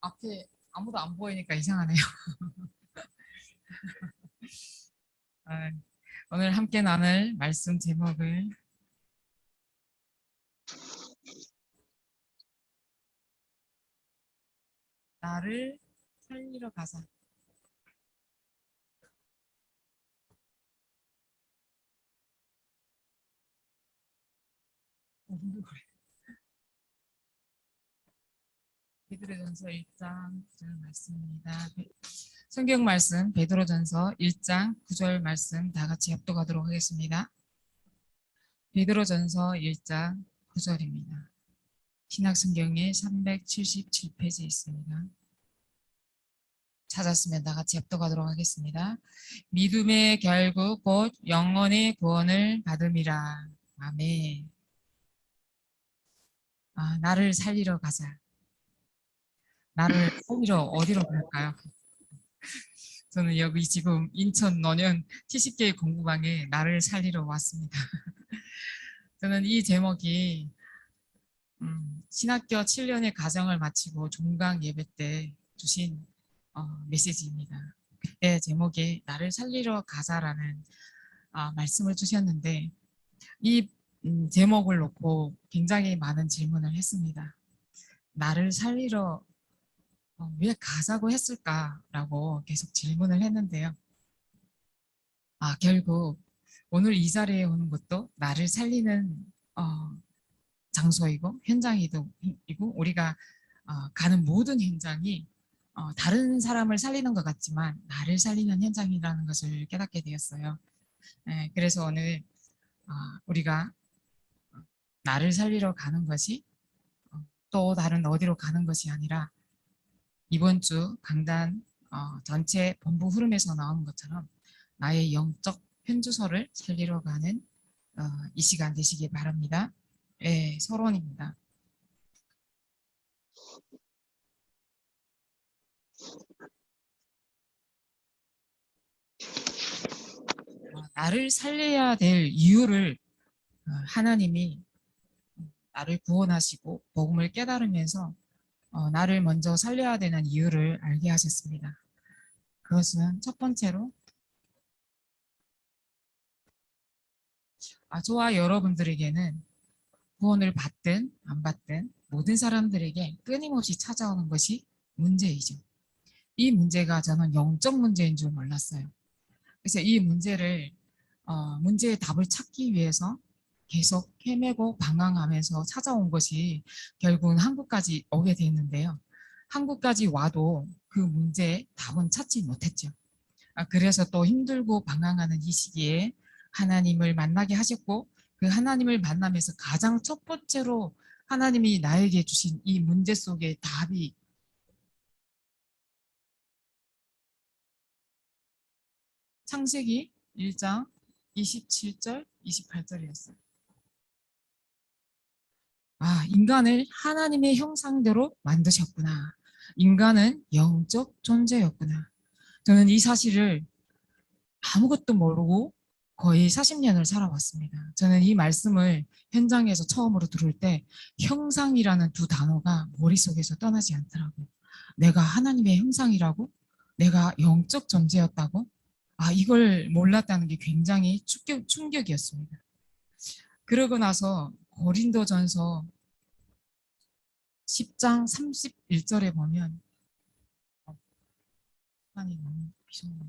앞에 아무도 안 보이니까 이상하네요. 아, 오늘 함께 나눌 말씀 제목을 나를 살리러 가자. 베드로전서 1장 9절 말씀입니다. 성경 말씀 베드로전서 1장 9절 말씀 다 같이 합독하도록 하겠습니다. 베드로전서 1장 9절입니다. 신약성경에 377페이지에 있습니다. 찾았으면 다 같이 합독하도록 하겠습니다. 믿음의 결국 곧 영원의 구원을 받음이라. 아멘. 나를 살리러 가자. 나를 살리러 어디로 갈까요? 저는 여기 지금 인천 논현 70개의 공부방에 나를 살리러 왔습니다. 저는 이 제목이 신학교 7년의 과정을 마치고 종강 예배 때 주신 메시지입니다. 그때 제목이 나를 살리러 가자라는 말씀을 주셨는데 이 제목을 놓고 굉장히 많은 질문을 했습니다. 나를 살리러 왜 가자고 했을까라고 계속 질문을 했는데요. 결국 오늘 이 자리에 오는 것도 나를 살리는 장소이고 현장이고 우리가 가는 모든 현장이 다른 사람을 살리는 것 같지만 나를 살리는 현장이라는 것을 깨닫게 되었어요. 네, 그래서 오늘 우리가 나를 살리러 가는 것이 또 다른 어디로 가는 것이 아니라 이번 주 강단 전체 본부 흐름에서 나온 것처럼 나의 영적 현주소를 살리러 가는 이 시간 되시기 바랍니다. 예, 서론입니다. 나를 살려야 될 이유를 하나님이 나를 구원하시고 복음을 깨달으면서 나를 먼저 살려야 되는 이유를 알게 하셨습니다. 그것은 첫 번째로 저와 여러분들에게는 구원을 받든 안 받든 모든 사람들에게 끊임없이 찾아오는 것이 문제이죠. 이 문제가 저는 영적 문제인 줄 몰랐어요. 그래서 이 문제의 답을 찾기 위해서 계속 헤매고 방황하면서 찾아온 것이 결국은 한국까지 오게 됐는데요. 한국까지 와도 그 문제의 답은 찾지 못했죠. 그래서 또 힘들고 방황하는 이 시기에 하나님을 만나게 하셨고 그 하나님을 만나면서 가장 첫 번째로 하나님이 나에게 주신 이 문제 속의 답이 창세기 1장 27절, 28절이었어요. 인간을 하나님의 형상대로 만드셨구나. 인간은 영적 존재였구나. 저는 이 사실을 아무것도 모르고 거의 40년을 살아왔습니다. 저는 이 말씀을 현장에서 처음으로 들을 때 형상이라는 두 단어가 머릿속에서 떠나지 않더라고요. 내가 하나님의 형상이라고? 내가 영적 존재였다고? 이걸 몰랐다는 게 굉장히 충격이었습니다. 그러고 나서 고린도전서 10장 31절에 보면 시간이 너무 비좁네.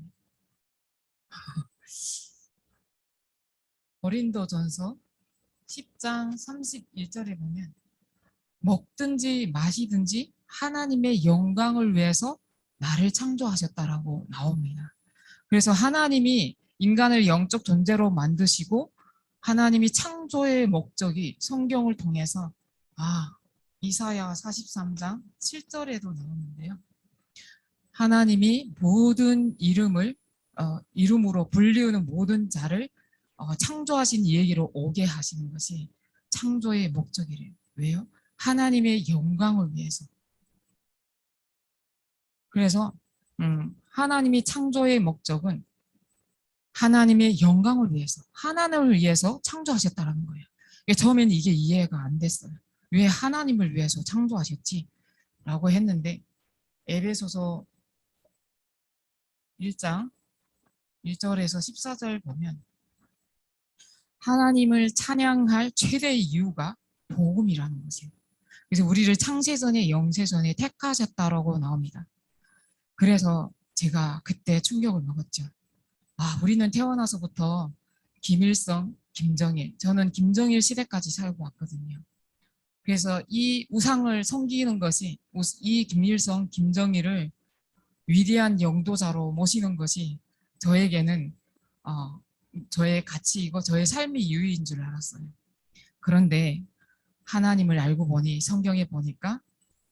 고린도전서 10장 31절에 보면 먹든지 마시든지 하나님의 영광을 위해서 나를 창조하셨다라고 나옵니다. 그래서 하나님이 인간을 영적 존재로 만드시고 하나님이 창조의 목적이 성경을 통해서 이사야 43장 7절에도 나오는데요. 하나님이 모든 이름으로 불리우는 모든 자를 창조하신 이에게로 오게 하시는 것이 창조의 목적이래요. 왜요? 하나님의 영광을 위해서. 그래서 하나님이 창조의 목적은 하나님의 영광을 위해서, 하나님을 위해서 창조하셨다는 거예요. 처음에는 이게 이해가 안 됐어요. 왜 하나님을 위해서 창조하셨지? 라고 했는데 에베소서 1장 1절에서 14절 보면 하나님을 찬양할 최대의 이유가 복음이라는 것이에요. 그래서 우리를 창세전에 영세전에 택하셨다라고 나옵니다. 그래서 제가 그때 충격을 먹었죠. 아, 우리는 태어나서부터 김일성, 김정일, 저는 김정일 시대까지 살고 왔거든요. 그래서 이 우상을 섬기는 것이, 이 김일성, 김정일을 위대한 영도자로 모시는 것이 저에게는 저의 가치이고 저의 삶의 이유인 줄 알았어요. 그런데 하나님을 알고 보니 성경에 보니까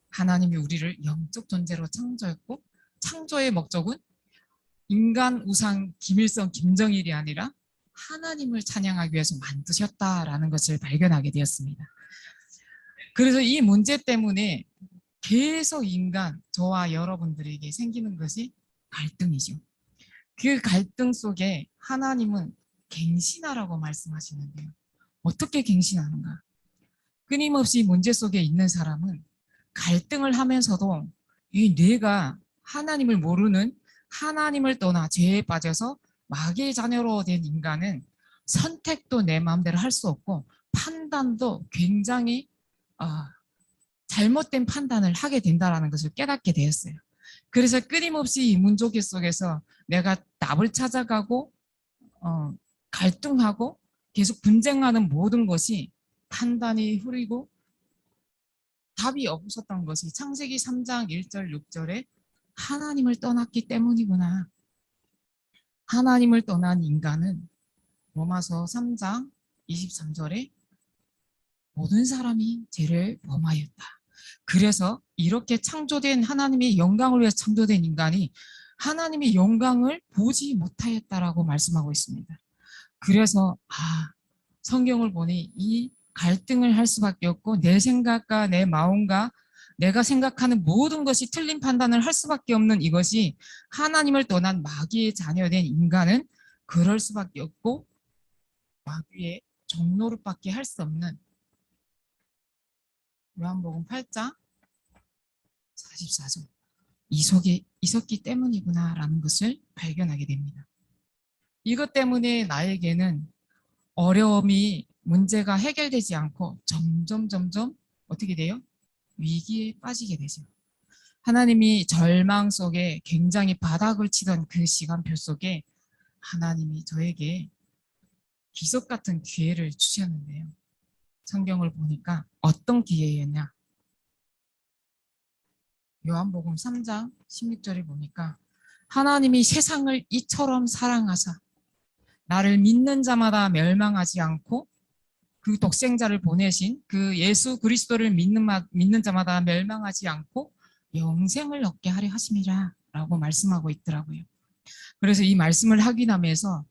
하나님이 우리를 영적 존재로 창조했고 창조의 목적은 인간 우상 김일성 김정일이 아니라 하나님을 찬양하기 위해서 만드셨다라는 것을 발견하게 되었습니다. 그래서 이 문제 때문에 계속 저와 여러분들에게 생기는 것이 갈등이죠. 그 갈등 속에 하나님은 갱신하라고 말씀하시는데요. 어떻게 갱신하는가? 끊임없이 문제 속에 있는 사람은 갈등을 하면서도 이 뇌가 하나님을 모르는, 하나님을 떠나 죄에 빠져서 마귀의 자녀로 된 인간은 선택도 내 마음대로 할 수 없고 판단도 굉장히 잘못된 판단을 하게 된다는 것을 깨닫게 되었어요. 그래서 끊임없이 이 문조기 속에서 내가 답을 찾아가고 갈등하고 계속 분쟁하는 모든 것이 판단이 흐리고 답이 없었던 것이 창세기 3장 1절 6절에 하나님을 떠났기 때문이구나. 하나님을 떠난 인간은 로마서 3장 23절에 모든 사람이 죄를 범하였다. 그래서 이렇게 창조된 하나님의 영광을 위해 창조된 인간이 하나님의 영광을 보지 못하였다라고 말씀하고 있습니다. 그래서 성경을 보니 이 갈등을 할 수밖에 없고 내 생각과 내 마음과 내가 생각하는 모든 것이 틀린 판단을 할 수밖에 없는 이것이 하나님을 떠난 마귀의 자녀된 인간은 그럴 수밖에 없고 마귀의 종노릇밖에 할 수 없는 요한복음 8장 44절 이 속에 있었기 때문이구나라는 것을 발견하게 됩니다. 이것 때문에 나에게는 어려움이 문제가 해결되지 않고 점점 어떻게 돼요? 위기에 빠지게 되죠. 하나님이 절망 속에 굉장히 바닥을 치던 그 시간표 속에 하나님이 저에게 기적 같은 기회를 주셨는데요. 성경을 보니까 어떤 기회였냐? 요한복음 3장 16절에 보니까 하나님이 세상을 이처럼 사랑하사 나를 믿는 자마다 멸망하지 않고 그 독생자를 보내신 그 예수 그리스도를 믿는 자마다 멸망하지 않고 영생을 얻게 하려 하심이라 라고 말씀하고 있더라고요. 그래서 이 말씀을 확인하면서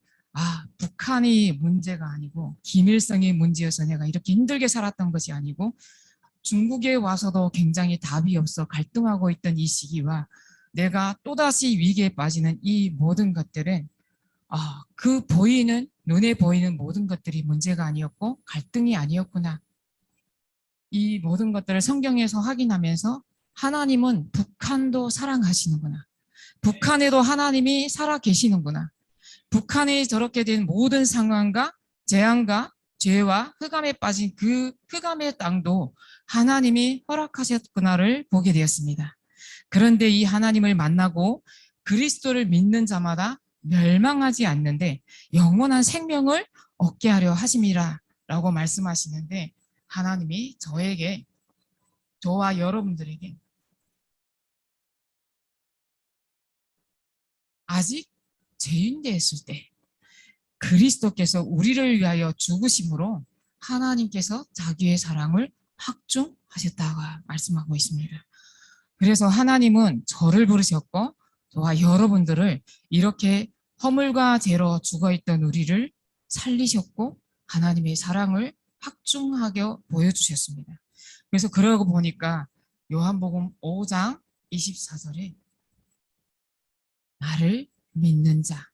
북한이 문제가 아니고 김일성이 문제여서 내가 이렇게 힘들게 살았던 것이 아니고 중국에 와서도 굉장히 답이 없어 갈등하고 있던 이 시기와 내가 또다시 위기에 빠지는 이 모든 것들은 그 눈에 보이는 모든 것들이 문제가 아니었고 갈등이 아니었구나. 이 모든 것들을 성경에서 확인하면서 하나님은 북한도 사랑하시는구나. 북한에도 하나님이 살아 계시는구나. 북한이 저렇게 된 모든 상황과 재앙과 죄와 흑암에 빠진 그 흑암의 땅도 하나님이 허락하셨구나를 보게 되었습니다. 그런데 이 하나님을 만나고 그리스도를 믿는 자마다 멸망하지 않는데 영원한 생명을 얻게 하려 하심이라 라고 말씀하시는데 하나님이 저와 여러분들에게 아직 죄인되었을 때 그리스도께서 우리를 위하여 죽으심으로 하나님께서 자기의 사랑을 확증하셨다고 말씀하고 있습니다. 그래서 하나님은 저를 부르셨고 저와 여러분들을 이렇게 허물과 죄로 죽어있던 우리를 살리셨고 하나님의 사랑을 확증하게 보여주셨습니다. 그래서 그러고 보니까 요한복음 5장 24절에 나를 믿는 자,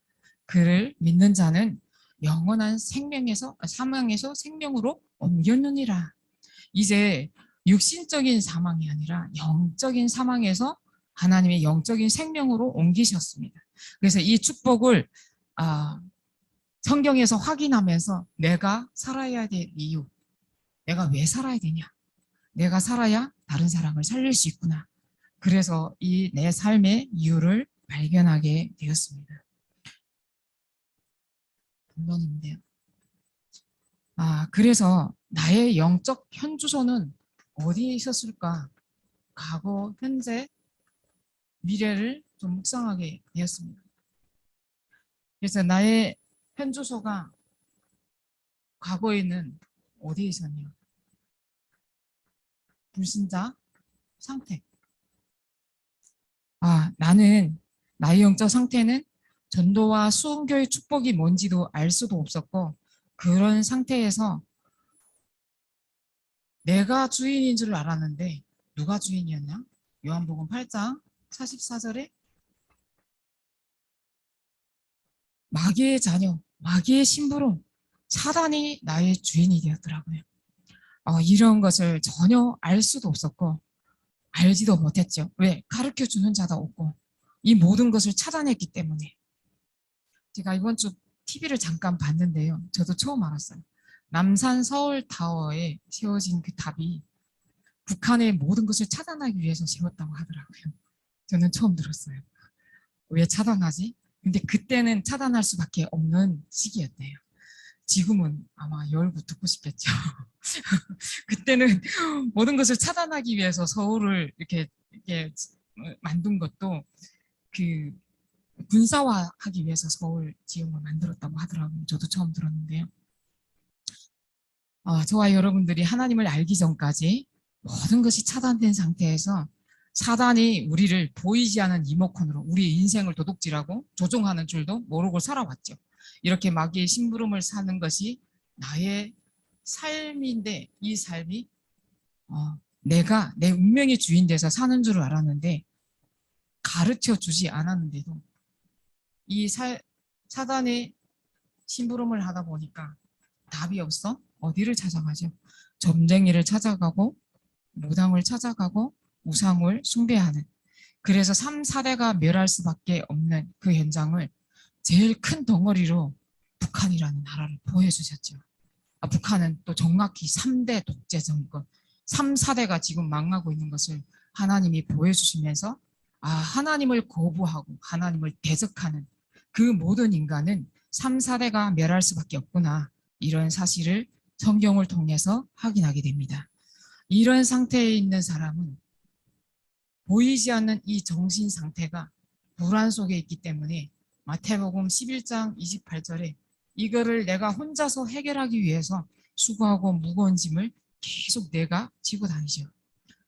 그를 믿는 자는 영원한 사망에서 생명으로 옮겼느니라. 이제 육신적인 사망이 아니라 영적인 사망에서 하나님의 영적인 생명으로 옮기셨습니다. 그래서 이 축복을 성경에서 확인하면서 내가 살아야 될 이유, 내가 왜 살아야 되냐, 내가 살아야 다른 사람을 살릴 수 있구나. 그래서 이 내 삶의 이유를 발견하게 되었습니다. 본론인데요. 그래서 나의 영적 현주소는 어디에 있었을까? 과거, 현재, 미래를 좀 묵상하게 되었습니다. 그래서 나의 현주소가 과거에는 어디에 있었냐? 불신자 상태. 나는 나의 영적 상태는 전도와 수험교의 축복이 뭔지도 알 수도 없었고, 그런 상태에서 내가 주인인 줄 알았는데 누가 주인이었냐? 요한복음 8장 44절에 마귀의 자녀, 마귀의 심부름, 사단이 나의 주인이 되었더라고요. 이런 것을 전혀 알 수도 없었고 알지도 못했죠. 왜? 가르쳐 주는 자도 없고 이 모든 것을 차단했기 때문에. 제가 이번 주 TV를 잠깐 봤는데요. 저도 처음 알았어요. 남산 서울타워에 세워진 그 탑이 북한의 모든 것을 차단하기 위해서 세웠다고 하더라고요. 저는 처음 들었어요. 왜 차단하지? 근데 그때는 차단할 수밖에 없는 시기였대요. 지금은 아마 열고 듣고 싶겠죠. 그때는 모든 것을 차단하기 위해서 서울을 이렇게 만든 것도 그 군사화하기 위해서 서울 지역을 만들었다고 하더라고요. 저도 처음 들었는데요. 저와 여러분들이 하나님을 알기 전까지 모든 것이 차단된 상태에서 사단이 우리를 보이지 않는 리모컨으로 우리의 인생을 도둑질하고 조종하는 줄도 모르고 살아왔죠. 이렇게 마귀의 심부름을 사는 것이 나의 삶인데 이 삶이 내가 내 운명의 주인 돼서 사는 줄 알았는데 가르쳐 주지 않았는데도 이 사단의 심부름을 하다 보니까 답이 없어 어디를 찾아가죠? 점쟁이를 찾아가고 무당을 찾아가고 우상을 숭배하는, 그래서 3, 4대가 멸할 수밖에 없는 그 현장을 제일 큰 덩어리로 북한이라는 나라를 보여주셨죠. 북한은 또 정확히 3대 독재 정권, 3, 4대가 지금 망하고 있는 것을 하나님이 보여주시면서 하나님을 거부하고 하나님을 대적하는 그 모든 인간은 3, 4대가 멸할 수밖에 없구나. 이런 사실을 성경을 통해서 확인하게 됩니다. 이런 상태에 있는 사람은 보이지 않는 이 정신 상태가 불안 속에 있기 때문에 마태복음 11장 28절에 이거를 내가 혼자서 해결하기 위해서 수고하고 무거운 짐을 계속 내가 지고 다니죠.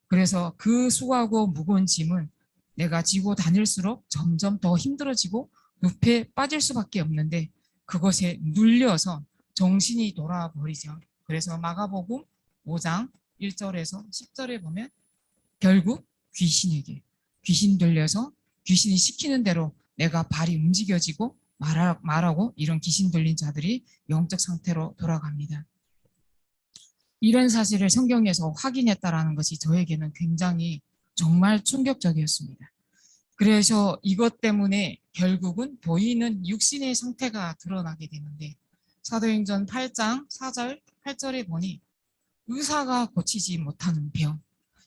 그래서 그 수고하고 무거운 짐은 내가 지고 다닐수록 점점 더 힘들어지고 늪에 빠질 수밖에 없는데 그것에 눌려서 정신이 돌아버리죠. 그래서 마가복음 5장 1절에서 10절에 보면 결국 귀신 들려서 귀신이 시키는 대로 내가 발이 움직여지고 말하고 이런 귀신 들린 자들이 영적 상태로 돌아갑니다. 이런 사실을 성경에서 확인했다라는 것이 저에게는 굉장히 정말 충격적이었습니다. 그래서 이것 때문에 결국은 보이는 육신의 상태가 드러나게 되는데 사도행전 8장 4절 8절에 보니 의사가 고치지 못하는 병,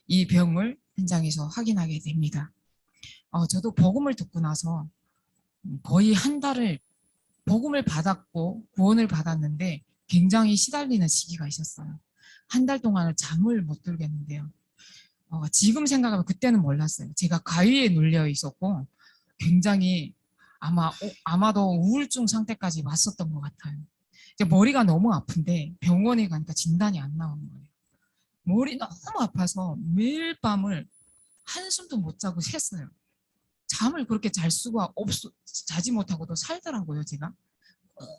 이 병을 현장에서 확인하게 됩니다. 저도 복음을 듣고 나서 거의 한 달을 복음을 받았고 구원을 받았는데 굉장히 시달리는 시기가 있었어요. 한 달 동안을 잠을 못 들겠는데요. 지금 생각하면 그때는 몰랐어요. 제가 가위에 눌려 있었고 굉장히 아마도 우울증 상태까지 왔었던 것 같아요. 이제 머리가 너무 아픈데 병원에 가니까 진단이 안 나오는 거예요. 머리 너무 아파서 매일 밤을 한숨도 못 자고 샜어요. 잠을 그렇게 잘 수가 자지 못하고도 살더라고요, 제가.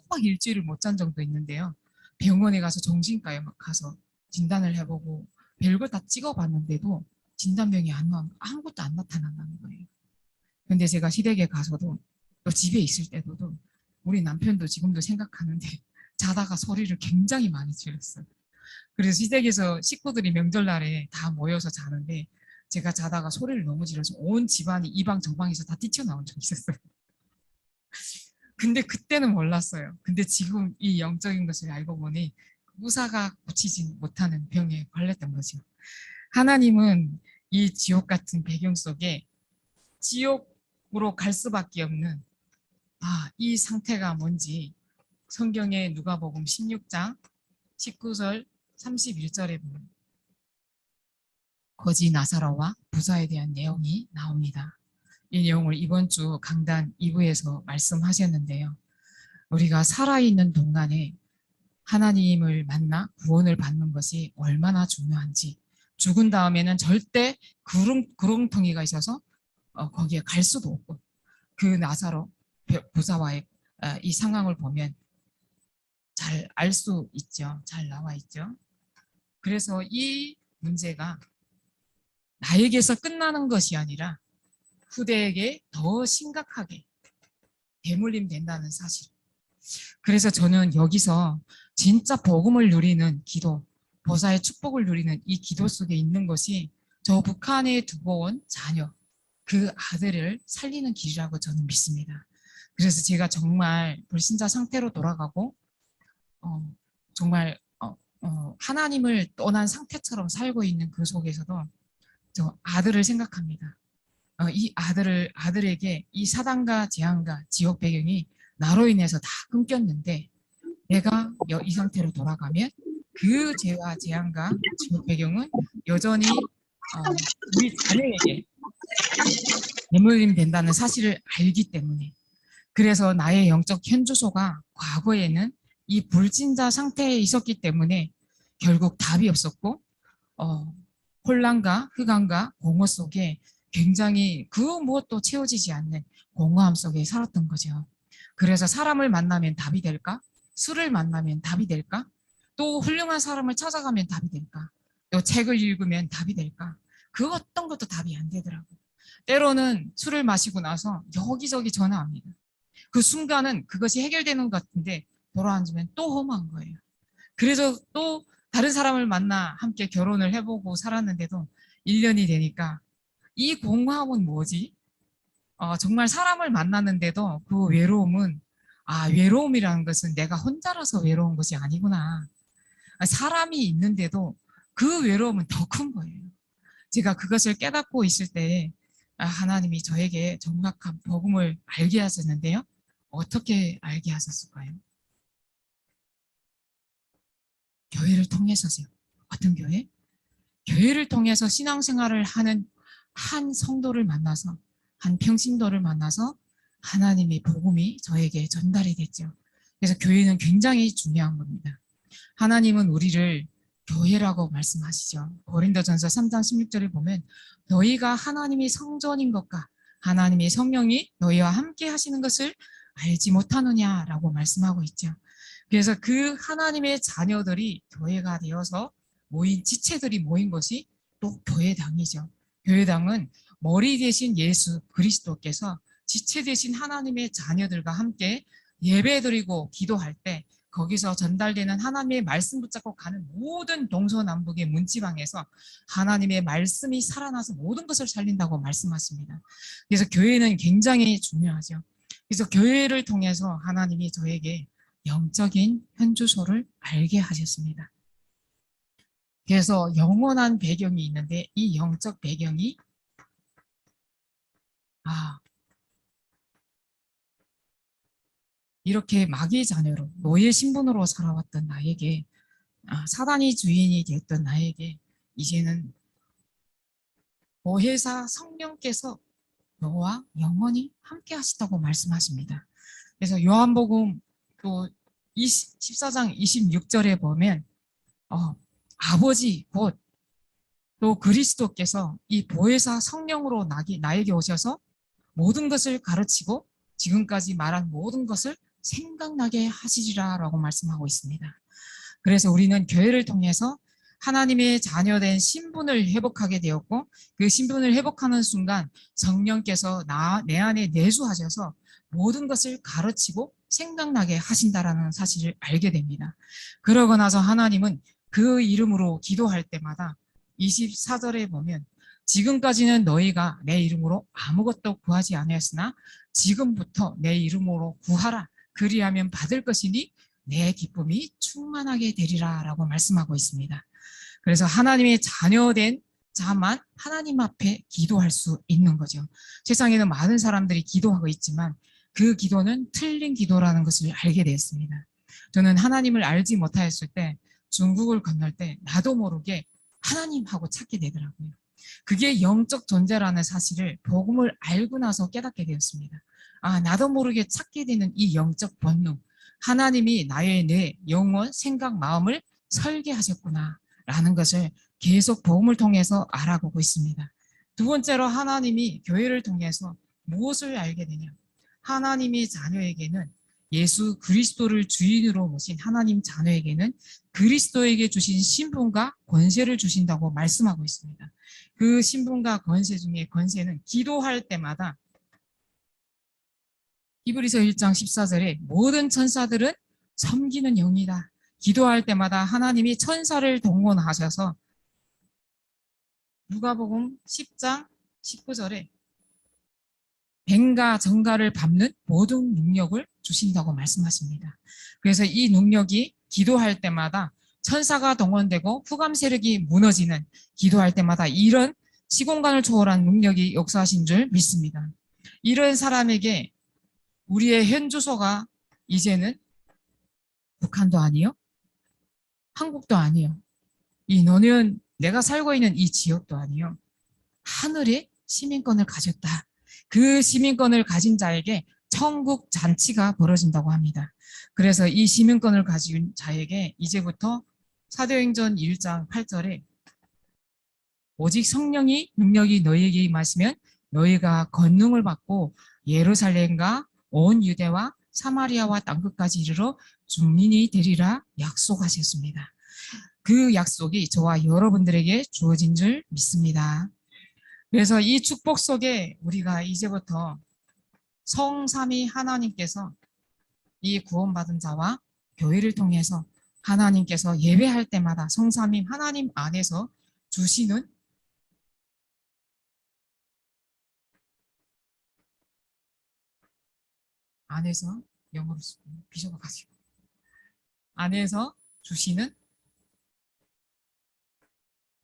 막 일주일을 못 잔 적도 있는데요. 병원에 가서 정신과에 막 가서 진단을 해보고 별걸 다 찍어봤는데도 진단병이 안 나오는, 아무것도 안 나타난다는 거예요. 근데 제가 시댁에 가서도 또 집에 있을 때도 우리 남편도 지금도 생각하는데 자다가 소리를 굉장히 많이 질렀어요. 그래서 시댁에서 식구들이 명절날에 다 모여서 자는데 제가 자다가 소리를 너무 지르서 온 집안이 이 방 저 방에서 다 뛰쳐나온 적이 있었어요. 근데 그때는 몰랐어요. 근데 지금 이 영적인 것을 알고 보니 의사가 고치지 못하는 병에 걸렸던 거죠. 하나님은 이 지옥 같은 배경 속에 지옥으로 갈 수밖에 없는 이 상태가 뭔지 성경의 누가복음 16장 19절 31절에 보면 거지 나사로와 부자에 대한 내용이 나옵니다. 이 내용을 이번 주 강단 2부에서 말씀하셨는데요. 우리가 살아있는 동안에 하나님을 만나 구원을 받는 것이 얼마나 중요한지, 죽은 다음에는 절대 구렁텅이가 있어서 거기에 갈 수도 없고, 그 나사로 부자와의 이 상황을 보면 잘 알 수 있죠. 잘 나와 있죠. 그래서 이 문제가 나에게서 끝나는 것이 아니라 후대에게 더 심각하게 대물림 된다는 사실. 그래서 저는 여기서 진짜 복음을 누리는 기도, 보사의 축복을 누리는 이 기도 속에 있는 것이 저 북한에 두고 온 자녀, 그 아들을 살리는 길이라고 저는 믿습니다. 그래서 제가 정말 불신자 상태로 돌아가고 정말 하나님을 떠난 상태처럼 살고 있는 그 속에서도 저 아들을 생각합니다. 이 아들에게 이 사단과 재앙과 지옥 배경이 나로 인해서 다 끊겼는데 내가 이 상태로 돌아가면 그 죄와 재앙과 지옥 배경은 여전히 우리 자녀에게 대물림 된다는 사실을 알기 때문에, 그래서 나의 영적 현주소가 과거에는 이 불진자 상태에 있었기 때문에 결국 답이 없었고 혼란과 흑암과 공허 속에 굉장히 그 무엇도 채워지지 않는 공허함 속에 살았던 거죠. 그래서 사람을 만나면 답이 될까? 술을 만나면 답이 될까? 또 훌륭한 사람을 찾아가면 답이 될까? 또 책을 읽으면 답이 될까? 그 어떤 것도 답이 안 되더라고요. 때로는 술을 마시고 나서 여기저기 전화합니다. 그 순간은 그것이 해결되는 것 같은데 돌아앉으면 또 험한 거예요. 그래서 또 다른 사람을 만나 함께 결혼을 해보고 살았는데도 1년이 되니까 이 공허함은 뭐지? 정말 사람을 만났는데도 그 외로움은 외로움이라는 것은 내가 혼자라서 외로운 것이 아니구나. 사람이 있는데도 그 외로움은 더 큰 거예요. 제가 그것을 깨닫고 있을 때 하나님이 저에게 정확한 복음을 알게 하셨는데요. 어떻게 알게 하셨을까요? 교회를 통해서요. 어떤 교회? 교회를 통해서 신앙생활을 하는 한 성도를 만나서, 한 평신도를 만나서 하나님의 복음이 저에게 전달이 됐죠. 그래서 교회는 굉장히 중요한 겁니다. 하나님은 우리를 교회라고 말씀하시죠. 고린도전서 3장 16절에 보면 너희가 하나님의 성전인 것과 하나님의 성령이 너희와 함께 하시는 것을 알지 못하느냐라고 말씀하고 있죠. 그래서 그 하나님의 자녀들이 교회가 되어서 모인 지체들이 모인 것이 또 교회당이죠. 교회당은 머리 대신 예수 그리스도께서 지체 대신 하나님의 자녀들과 함께 예배드리고 기도할 때 거기서 전달되는 하나님의 말씀 붙잡고 가는 모든 동서남북의 문지방에서 하나님의 말씀이 살아나서 모든 것을 살린다고 말씀하십니다. 그래서 교회는 굉장히 중요하죠. 그래서 교회를 통해서 하나님이 저에게 영적인 현주소를 알게 하셨습니다. 그래서 영원한 배경이 있는데 이 영적 배경이 이렇게 마귀의 자녀로 노예 신분으로 살아왔던 나에게 사단이 주인이 되었던 나에게 이제는 보혜사 성령께서 너와 영원히 함께 하시다고 말씀하십니다. 그래서 요한복음 또 14장 26절에 보면 아버지 곧 또 그리스도께서 이 보혜사 성령으로 나에게 오셔서 모든 것을 가르치고 지금까지 말한 모든 것을 생각나게 하시리라 라고 말씀하고 있습니다. 그래서 우리는 교회를 통해서 하나님의 자녀된 신분을 회복하게 되었고 그 신분을 회복하는 순간 성령께서 내 안에 내주하셔서 모든 것을 가르치고 생각나게 하신다라는 사실을 알게 됩니다. 그러고 나서 하나님은 그 이름으로 기도할 때마다 24절에 보면 지금까지는 너희가 내 이름으로 아무것도 구하지 아니하였으나 지금부터 내 이름으로 구하라. 그리하면 받을 것이니 내 기쁨이 충만하게 되리라 라고 말씀하고 있습니다. 그래서 하나님의 자녀된 자만 하나님 앞에 기도할 수 있는 거죠. 세상에는 많은 사람들이 기도하고 있지만 그 기도는 틀린 기도라는 것을 알게 되었습니다. 저는 하나님을 알지 못하였을 때 중국을 건널 때 나도 모르게 하나님하고 찾게 되더라고요. 그게 영적 존재라는 사실을 복음을 알고 나서 깨닫게 되었습니다. 아, 나도 모르게 찾게 되는 이 영적 본능, 하나님이 나의 뇌, 영혼, 생각, 마음을 설계하셨구나 라는 것을 계속 복음을 통해서 알아보고 있습니다. 두 번째로 하나님이 교회를 통해서 무엇을 알게 되냐? 하나님의 자녀에게는 예수 그리스도를 주인으로 모신 하나님 자녀에게는 그리스도에게 주신 신분과 권세를 주신다고 말씀하고 있습니다. 그 신분과 권세 중에 권세는 기도할 때마다 히브리서 1장 14절에 모든 천사들은 섬기는 영이다. 기도할 때마다 하나님이 천사를 동원하셔서 누가복음 10장 19절에 뱀과 정갈을 밟는 모든 능력을 주신다고 말씀하십니다. 그래서 이 능력이 기도할 때마다 천사가 동원되고 흑암 세력이 무너지는 기도할 때마다 이런 시공간을 초월한 능력이 역사하신 줄 믿습니다. 이런 사람에게 우리의 현주소가 이제는 북한도 아니요, 한국도 아니요, 이 너는 내가 살고 있는 이 지역도 아니요, 하늘의 시민권을 가졌다. 그 시민권을 가진 자에게 천국 잔치가 벌어진다고 합니다. 그래서 이 시민권을 가진 자에게 이제부터 사도행전 1장 8절에 오직 성령이 능력이 너희에게 임하시면 너희가 권능을 받고 예루살렘과 온 유대와 사마리아와 땅끝까지 이르러 주민이 되리라 약속하셨습니다. 그 약속이 저와 여러분들에게 주어진 줄 믿습니다. 그래서 이 축복 속에 우리가 이제부터 성삼위 하나님께서 이 구원받은 자와 교회를 통해서 하나님께서 예배할 때마다 성삼위 하나님 안에서 주시는 안에서 영어로 비셔가지고 안에서 주시는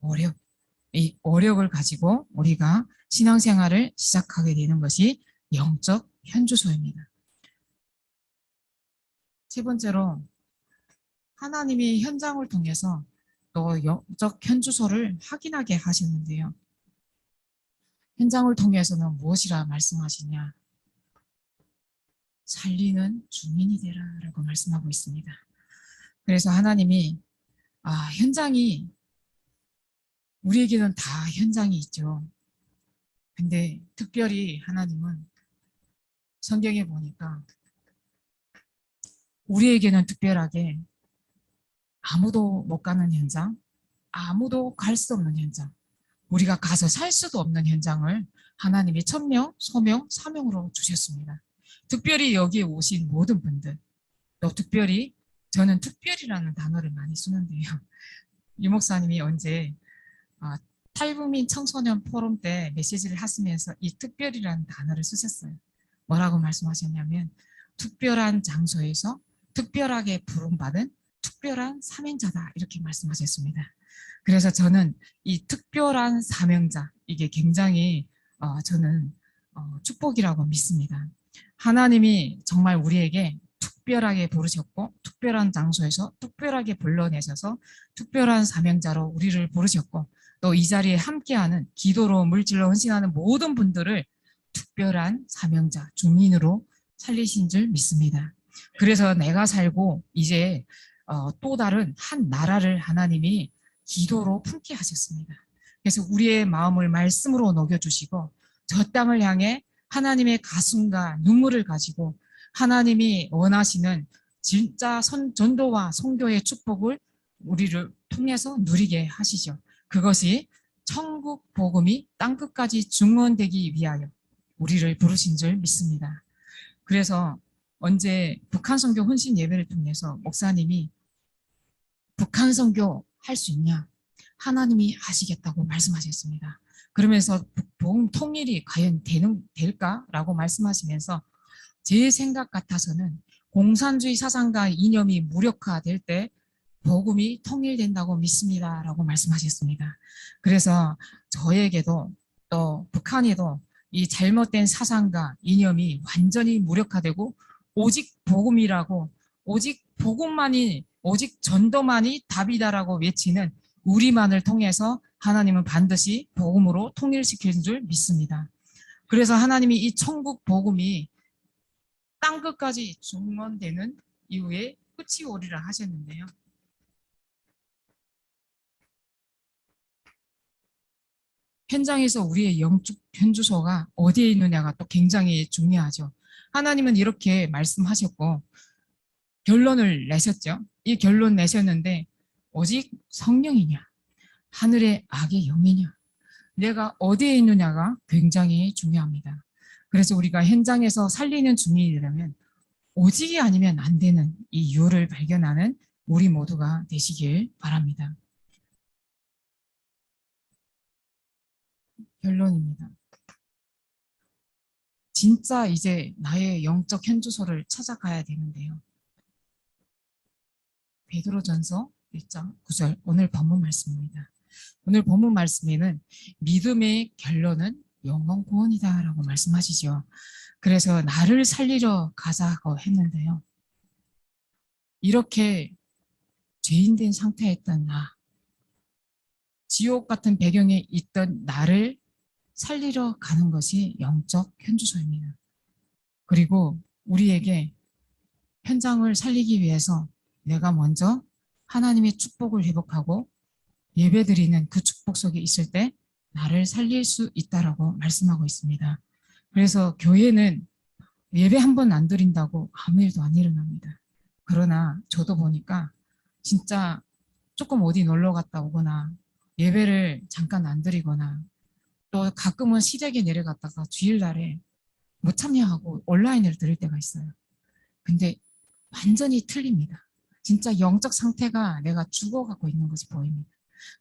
어력, 이 어력을 가지고 우리가 신앙생활을 시작하게 되는 것이 영적 현주소입니다. 세 번째로 하나님이 현장을 통해서 또 영적 현주소를 확인하게 하시는데요. 현장을 통해서는 무엇이라 말씀하시냐? 살리는 주민이 되라 라고 말씀하고 있습니다. 그래서 하나님이 현장이 우리에게는 다 현장이 있죠. 근데 특별히 하나님은 성경에 보니까 우리에게는 특별하게 아무도 못 가는 현장, 아무도 갈 수 없는 현장, 우리가 가서 살 수도 없는 현장을 하나님이 천명, 소명, 사명으로 주셨습니다. 특별히 여기에 오신 모든 분들, 또 특별히 저는 특별이라는 단어를 많이 쓰는데요. 유 목사님이 언제 탈북민 청소년 포럼 때 메시지를 하시면서 이 특별이라는 단어를 쓰셨어요. 뭐라고 말씀하셨냐면 특별한 장소에서 특별하게 부름받은 특별한 사명자다 이렇게 말씀하셨습니다. 그래서 저는 이 특별한 사명자 이게 굉장히 저는 축복이라고 믿습니다. 하나님이 정말 우리에게 특별하게 부르셨고 특별한 장소에서 특별하게 불러내셔서 특별한 사명자로 우리를 부르셨고 또 이 자리에 함께하는 기도로 물질로 헌신하는 모든 분들을 특별한 사명자, 주민으로 살리신 줄 믿습니다. 그래서 내가 살고 이제 또 다른 한 나라를 하나님이 기도로 품게 하셨습니다. 그래서 우리의 마음을 말씀으로 녹여주시고 저 땅을 향해 하나님의 가슴과 눈물을 가지고 하나님이 원하시는 진짜 전도와 선교의 축복을 우리를 통해서 누리게 하시죠. 그것이 천국 복음이 땅끝까지 증언되기 위하여 우리를 부르신 줄 믿습니다. 그래서 언제 북한 선교 헌신 예배를 통해서 목사님이 북한 선교 할 수 있냐? 하나님이 하시겠다고 말씀하셨습니다. 그러면서 복음 통일이 과연 될까라고 말씀하시면서 제 생각 같아서는 공산주의 사상과 이념이 무력화될 때 복음이 통일된다고 믿습니다라고 말씀하셨습니다. 그래서 저에게도 또 북한에도 이 잘못된 사상과 이념이 완전히 무력화되고 오직 복음이라고 오직 복음만이 오직 전도만이 답이다라고 외치는 우리만을 통해서 하나님은 반드시 복음으로 통일시키는 줄 믿습니다. 그래서 하나님이 이 천국 복음이 땅끝까지 증언되는 이후에 끝이 오리라 하셨는데요. 현장에서 우리의 영적 현주소가 어디에 있느냐가 또 굉장히 중요하죠. 하나님은 이렇게 말씀하셨고 결론을 내셨죠. 이 결론 내셨는데 오직 성령이냐, 하늘의 악의 영이냐, 내가 어디에 있느냐가 굉장히 중요합니다. 그래서 우리가 현장에서 살리는 주민이라면 오직이 아니면 안 되는 이 이유를 발견하는 우리 모두가 되시길 바랍니다. 결론입니다. 진짜 이제 나의 영적 현주소를 찾아가야 되는데요. 베드로전서 1장 9절 오늘 본문 말씀입니다. 오늘 본문 말씀에는 믿음의 결론은 영원 구원이다라고 말씀하시죠. 그래서 나를 살리러 가자고 했는데요. 이렇게 죄인된 상태에 있던 나, 지옥 같은 배경에 있던 나를 살리러 가는 것이 영적 현주소입니다. 그리고 우리에게 현장을 살리기 위해서 내가 먼저 하나님의 축복을 회복하고 예배드리는 그 축복 속에 있을 때 나를 살릴 수 있다라고 말씀하고 있습니다. 그래서 교회는 예배 한 번 안 드린다고 아무 일도 안 일어납니다. 그러나 저도 보니까 진짜 조금 어디 놀러 갔다 오거나 예배를 잠깐 안 드리거나 또 가끔은 시댁에 내려갔다가 주일날에 못 참여하고 온라인으로 들을 때가 있어요. 근데 완전히 틀립니다. 진짜 영적 상태가 내가 죽어가고 있는 것이 보입니다.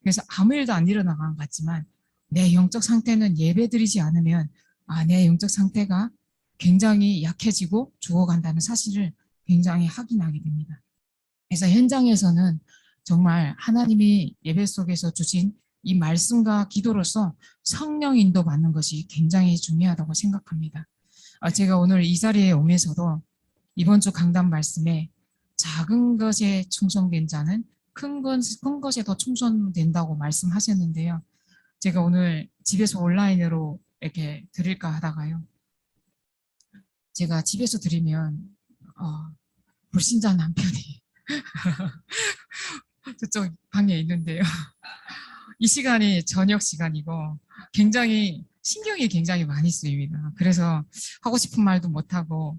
그래서 아무 일도 안 일어나간 것 같지만 내 영적 상태는 예배드리지 않으면 내 영적 상태가 굉장히 약해지고 죽어간다는 사실을 굉장히 확인하게 됩니다. 그래서 현장에서는 정말 하나님이 예배 속에서 주신 이 말씀과 기도로서 성령 인도 받는 것이 굉장히 중요하다고 생각합니다. 제가 오늘 이 자리에 오면서도 이번 주 강단 말씀에 작은 것에 충성된 자는 큰 것에 더 충성된다고 말씀하셨는데요. 제가 오늘 집에서 온라인으로 이렇게 드릴까 하다가요. 제가 집에서 드리면 불신자 남편이 저쪽 방에 있는데요. 이 시간이 저녁 시간이고 굉장히 신경이 굉장히 많이 쓰입니다. 그래서 하고 싶은 말도 못하고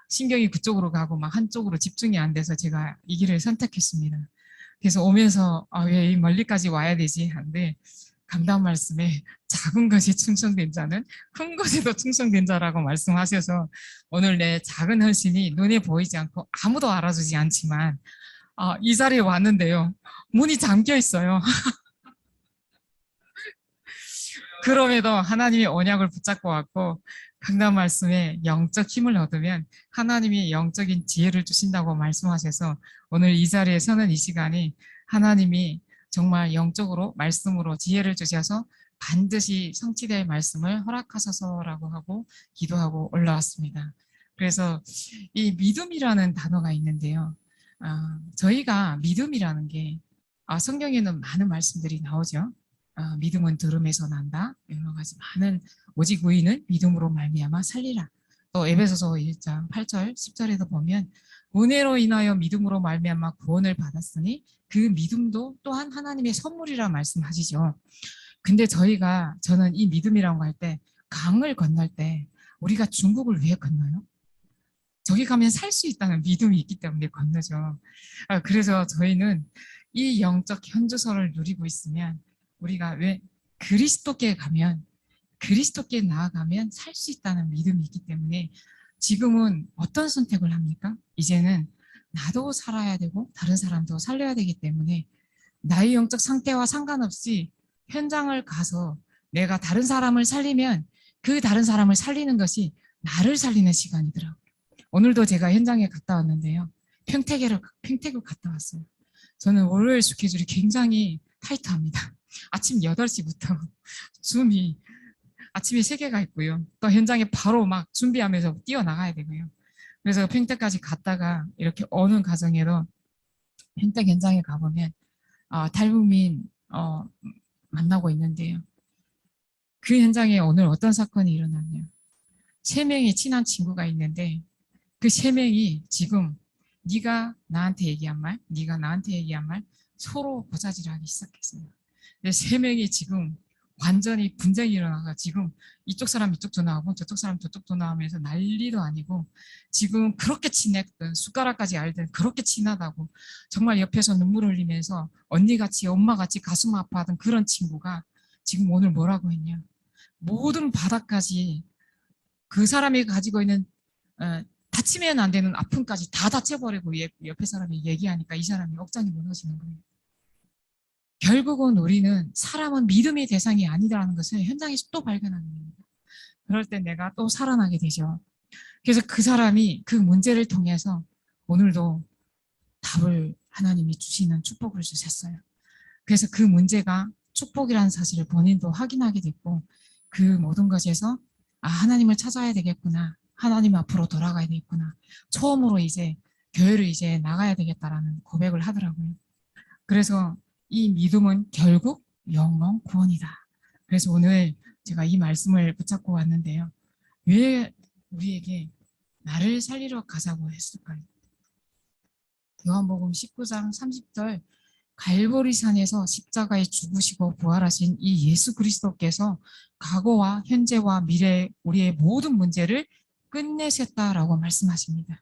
신경이 그쪽으로 가고 막 한쪽으로 집중이 안 돼서 제가 이 길을 선택했습니다. 그래서 오면서 왜 이 멀리까지 와야 되지 하는데 강단 말씀에 작은 것이 충성된 자는 큰 것에도 충성된 자라고 말씀하셔서 오늘 내 작은 헌신이 눈에 보이지 않고 아무도 알아주지 않지만 이 자리에 왔는데요. 문이 잠겨 있어요. 그럼에도 하나님의 언약을 붙잡고 왔고 강단 말씀에 영적 힘을 얻으면 하나님이 영적인 지혜를 주신다고 말씀하셔서 오늘 이 자리에 서는 이 시간이 하나님이 정말 영적으로 말씀으로 지혜를 주셔서 반드시 성취될 말씀을 허락하셔서라고 하고 기도하고 올라왔습니다. 그래서 이 믿음이라는 단어가 있는데요. 저희가 믿음이라는 게 성경에는 많은 말씀들이 나오죠. 믿음은 들음에서 난다. 여러 가지 많은 오직 의인은 믿음으로 말미암아 살리라. 또 에베소서 1장 8절 10절에도 보면 은혜로 인하여 믿음으로 말미암아 구원을 받았으니 그 믿음도 또한 하나님의 선물이라 말씀하시죠. 근데 저는 이 믿음이라고 할 때 강을 건널 때 우리가 중국을 왜 건너요? 저기 가면 살 수 있다는 믿음이 있기 때문에 건너죠. 그래서 저희는 이 영적 현주소를 누리고 있으면 우리가 왜 그리스도께 나아가면 살 수 있다는 믿음이 있기 때문에 지금은 어떤 선택을 합니까? 이제는 나도 살아야 되고 다른 사람도 살려야 되기 때문에 나의 영적 상태와 상관없이 현장을 가서 내가 다른 사람을 살리면 그 다른 사람을 살리는 것이 나를 살리는 시간이더라고요. 오늘도 제가 현장에 갔다 왔는데요. 평택을 갔다 왔어요. 저는 월요일 스케줄이 굉장히 타이트합니다. 아침 8시부터 줌이 아침에 3개가 있고요. 또 현장에 바로 막 준비하면서 뛰어나가야 되고요. 그래서 평택까지 갔다가 이렇게 오는 과정에도 평택 현장에 가보면 탈북민 만나고 있는데요. 그 현장에 오늘 어떤 사건이 일어났냐. 3명의 친한 친구가 있는데 그 3명이 지금 네가 나한테 얘기한 말 서로 고자질하기 시작했어요. 근데 3명이 지금 완전히 분쟁이 일어나서 지금 이쪽 사람 이쪽 전화하고 저쪽 사람 저쪽 전화하면서 난리도 아니고 지금 그렇게 친했던 숟가락까지 알던 그렇게 친하다고 정말 옆에서 눈물 흘리면서 언니같이 엄마같이 가슴 아파하던 그런 친구가 지금 오늘 뭐라고 했냐. 모든 바닥까지 그 사람이 가지고 있는 다치면 안 되는 아픔까지 다 다쳐버리고 옆에 사람이 얘기하니까 이 사람이 억장이 무너지는 거예요. 결국은 우리는 사람은 믿음의 대상이 아니다라는 것을 현장에서 또 발견하는 겁니다. 그럴 때 내가 또 살아나게 되죠. 그래서 그 사람이 그 문제를 통해서 오늘도 답을 하나님이 주시는 축복을 주셨어요. 그래서 그 문제가 축복이라는 사실을 본인도 확인하게 됐고 그 모든 것에서 하나님을 찾아야 되겠구나. 하나님 앞으로 돌아가야 되겠구나. 처음으로 이제 교회를 이제 나가야 되겠다라는 고백을 하더라고요. 그래서 이 믿음은 결국 영원 구원이다. 그래서 오늘 제가 이 말씀을 붙잡고 왔는데요. 왜 우리에게 나를 살리러 가자고 했을까요? 요한복음 19장 30절 갈보리산에서 십자가에 죽으시고 부활하신 이 예수 그리스도께서 과거와 현재와 미래 우리의 모든 문제를 끝내셨다라고 말씀하십니다.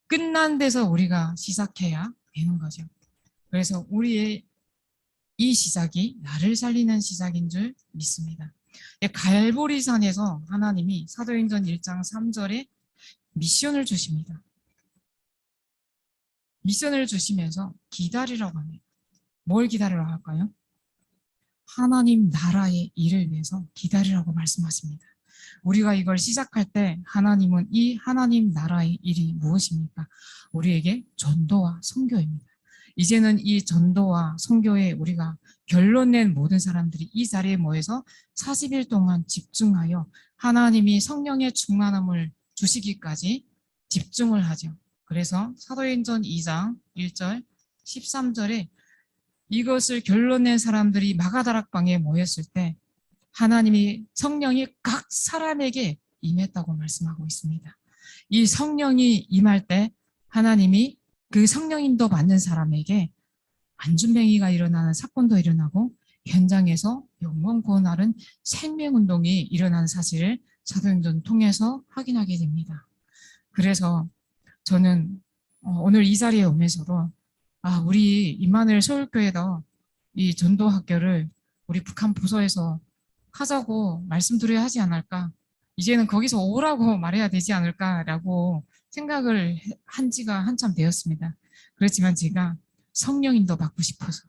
끝난 데서 우리가 시작해야 되는 거죠. 그래서 우리의 이 시작이 나를 살리는 시작인 줄 믿습니다. 갈보리산에서 하나님이 사도행전 1장 3절에 미션을 주십니다. 미션을 주시면서 기다리라고 합니다. 뭘 기다리라고 할까요? 하나님 나라의 일을 위해서 기다리라고 말씀하십니다. 우리가 이걸 시작할 때 하나님은 이 하나님 나라의 일이 무엇입니까? 우리에게 전도와 선교입니다. 이제는 이 전도와 선교에 우리가 결론 낸 모든 사람들이 이 자리에 모여서 40일 동안 집중하여 하나님이 성령의 충만함을 주시기까지 집중을 하죠. 그래서 사도행전 2장 1절 13절에 이것을 결론 낸 사람들이 마가다락방에 모였을 때 하나님이 성령이 각 사람에게 임했다고 말씀하고 있습니다. 이 성령이 임할 때 하나님이 그 성령인도 받는 사람에게 안전뱅이가 일어나는 사건도 일어나고 현장에서 영원 구원하는 생명운동이 일어나는 사실을 사도행전 통해서 확인하게 됩니다. 그래서 저는 오늘 이 자리에 오면서도 우리 임마누엘 서울교회도 이 전도학교를 우리 북한 부서에서 하자고 말씀드려야 하지 않을까. 이제는 거기서 오라고 말해야 되지 않을까라고 생각을 한 지가 한참 되었습니다. 그렇지만 제가 성령인도 받고 싶어서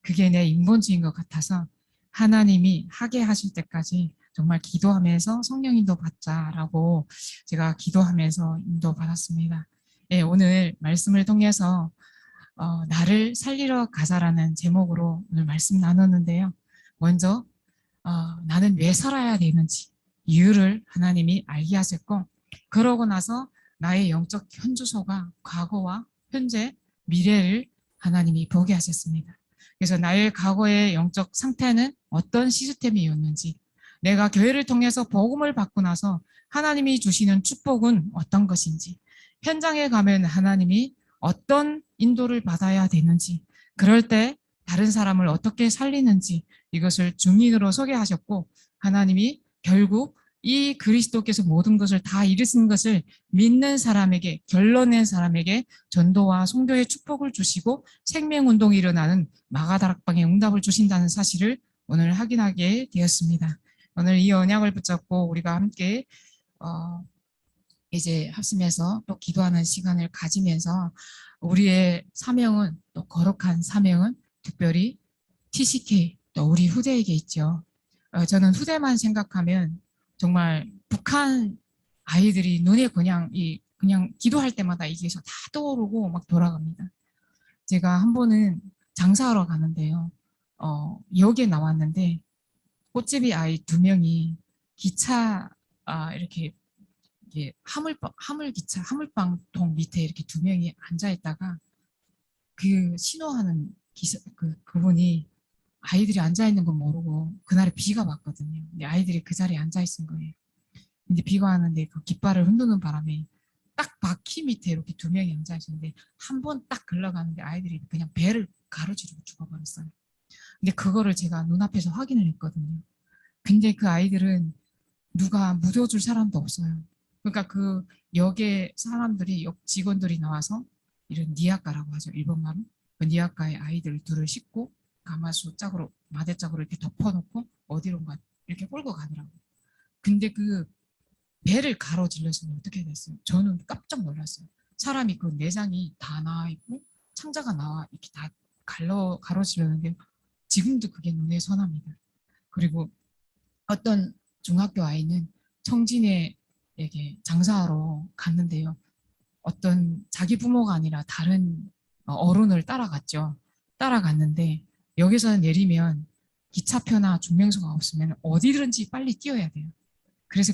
그게 내 인본주의인 것 같아서 하나님이 하게 하실 때까지 정말 기도하면서 성령인도 받자라고 제가 기도하면서 인도 받았습니다. 예, 오늘 말씀을 통해서 나를 살리러 가자라는 제목으로 오늘 말씀 나눴는데요. 먼저 나는 왜 살아야 되는지 이유를 하나님이 알게 하셨고 그러고 나서 나의 영적 현주소가 과거와 현재, 미래를 하나님이 보게 하셨습니다. 그래서 나의 과거의 영적 상태는 어떤 시스템이었는지 내가 교회를 통해서 복음을 받고 나서 하나님이 주시는 축복은 어떤 것인지 현장에 가면 하나님이 어떤 인도를 받아야 되는지 그럴 때 다른 사람을 어떻게 살리는지 이것을 증인으로 소개하셨고 하나님이 결국 이 그리스도께서 모든 것을 다 이루신 것을 믿는 사람에게 결론낸 사람에게 전도와 선교의 축복을 주시고 생명운동이 일어나는 마가다락방의 응답을 주신다는 사실을 오늘 확인하게 되었습니다. 오늘 이 언약을 붙잡고 우리가 함께 이제 합심해서 또 기도하는 시간을 가지면서 우리의 사명은 또 거룩한 사명은 특별히 TCK 또 우리 후대에게 있죠. 저는 후대만 생각하면 정말 북한 아이들이 눈에 그냥 기도할 때마다 이게서 다 떠오르고 막 돌아갑니다. 제가 한 번은 장사하러 가는데요. 역에 나왔는데 꽃집이 아이 두 명이 기차 이렇게 이게 화물기차 화물방통 밑에 이렇게 두 명이 앉아 있다가 그 신호하는 그분이 아이들이 앉아 있는 건 모르고 그날에 비가 왔거든요. 근데 아이들이 그 자리에 앉아 있은 거예요. 근데 비가 왔는데 그 깃발을 흔드는 바람에 딱 바퀴 밑에 이렇게 두 명이 앉아 있었는데 한 번 딱 걸러가는데 아이들이 그냥 배를 가로지르고 죽어버렸어요. 근데 그거를 제가 눈앞에서 확인을 했거든요. 근데 그 아이들은 누가 묻어줄 사람도 없어요. 그러니까 그 역의 사람들이 역 직원들이 나와서 이런 니아까라고 하죠. 일본말로. 그 니아까의 아이들 둘을 싣고 가마수 짝으로 마대짝으로 이렇게 덮어놓고 어디론가 이렇게 끌고 가더라고요. 근데 그 배를 가로질러서 어떻게 됐어요? 저는 깜짝 놀랐어요. 사람이 그 내장이 다 나와 있고 창자가 나와 이렇게 다 가로질렀는데 지금도 그게 눈에 선합니다. 그리고 어떤 중학교 아이는 청진에에게 장사하러 갔는데요. 어떤 자기 부모가 아니라 다른 어른을 따라갔죠. 따라갔는데 여기서 내리면 기차표나 중명소가 없으면 어디든지 빨리 뛰어야 돼요. 그래서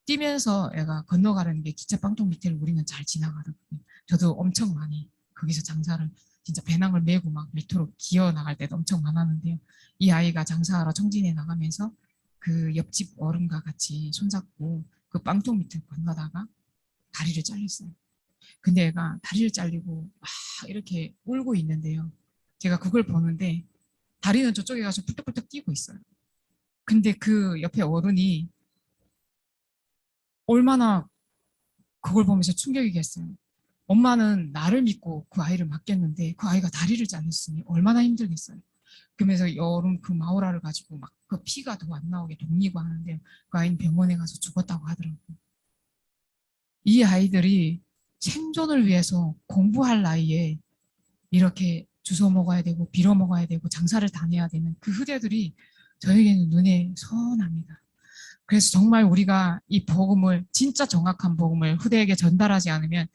뛰면서 애가 건너가는 게 기차 빵통 밑에를 우리는 잘 지나가거든요. 저도 엄청 많이 거기서 장사를 진짜 배낭을 메고 막 밑으로 기어 나갈 때도 엄청 많았는데요. 이 아이가 장사하러 청진에 나가면서 그 옆집 어른과 같이 손잡고 그 빵통 밑을 건너다가 다리를 잘렸어요. 근데 애가 다리를 잘리고 막 이렇게 울고 있는데요. 제가 그걸 보는데 다리는 저쪽에 가서 뿔떡뿔떡 뛰고 있어요. 근데 그 옆에 어른이 얼마나 그걸 보면서 충격이겠어요. 엄마는 나를 믿고 그 아이를 맡겼는데 그 아이가 다리를 잘렸으니 얼마나 힘들겠어요. 그러면서 여름 그 마우라를 가지고 막 그 피가 더 안 나오게 독리고 하는데 그 아이는 병원에 가서 죽었다고 하더라고요. 이 아이들이 생존을 위해서 공부할 나이에 이렇게 주워 먹어야 되고 빌어 먹어야 되고 장사를 다녀야 되는 그 후대들이 저에게는 눈에 선합니다. 그래서 정말 우리가 이 복음을 진짜 정확한 복음을 후대에게 전달하지 않으면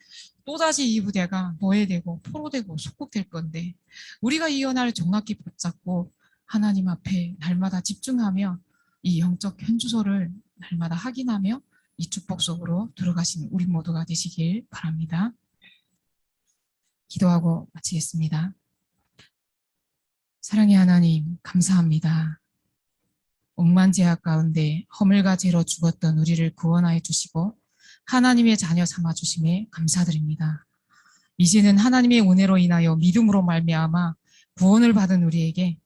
또다시 이 후대가 노예되고 포로되고 속국될 건데 우리가 이 연화를 정확히 붙잡고 하나님 앞에 날마다 집중하며 이 영적 현주소를 날마다 확인하며 이 축복 속으로 들어가시는 우리 모두가 되시길 바랍니다. 기도하고 마치겠습니다. 사랑의 하나님 감사합니다. 억만제약 가운데 허물과 죄로 죽었던 우리를 구원하여 주시고 하나님의 자녀 삼아 주심에 감사드립니다. 이제는 하나님의 은혜로 인하여 믿음으로 말미암아 구원을 받은 우리에게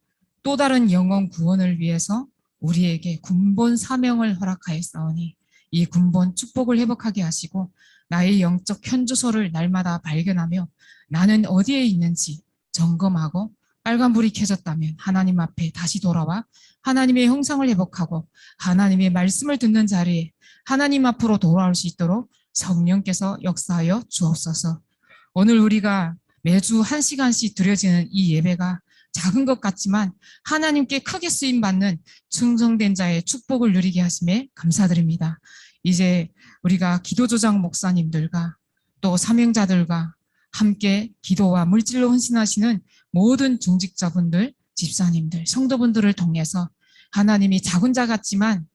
또 다른 영원 구원을 위해서 우리에게 군본 사명을 허락하였사오니 이 군본 축복을 회복하게 하시고 나의 영적 현주소를 날마다 발견하며 나는 어디에 있는지 점검하고 빨간불이 켜졌다면 하나님 앞에 다시 돌아와 하나님의 형상을 회복하고 하나님의 말씀을 듣는 자리에 하나님 앞으로 돌아올 수 있도록 성령께서 역사하여 주옵소서. 오늘 우리가 매주 1시간씩 드려지는 이 예배가 작은 것 같지만 하나님께 크게 쓰임받는 충성된 자의 축복을 누리게 하심에 감사드립니다. 이제 우리가 기도조장 목사님들과 또 사명자들과 함께 기도와 물질로 헌신하시는 모든 중직자분들, 집사님들, 성도분들을 통해서 하나님이 작은 자 같지만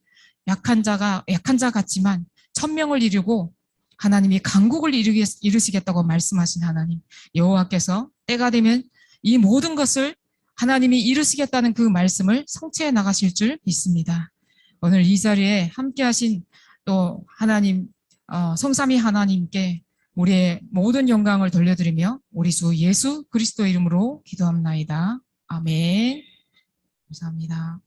약한 자 같지만 천명을 이루고 하나님이 강국을 이루시겠다고 말씀하신 하나님, 여호와께서 때가 되면 이 모든 것을 하나님이 이루시겠다는 그 말씀을 성취해 나가실 줄 믿습니다. 오늘 이 자리에 함께하신 또 하나님, 성삼위 하나님께 우리의 모든 영광을 돌려드리며 우리 주 예수 그리스도 이름으로 기도합나이다. 아멘. 감사합니다.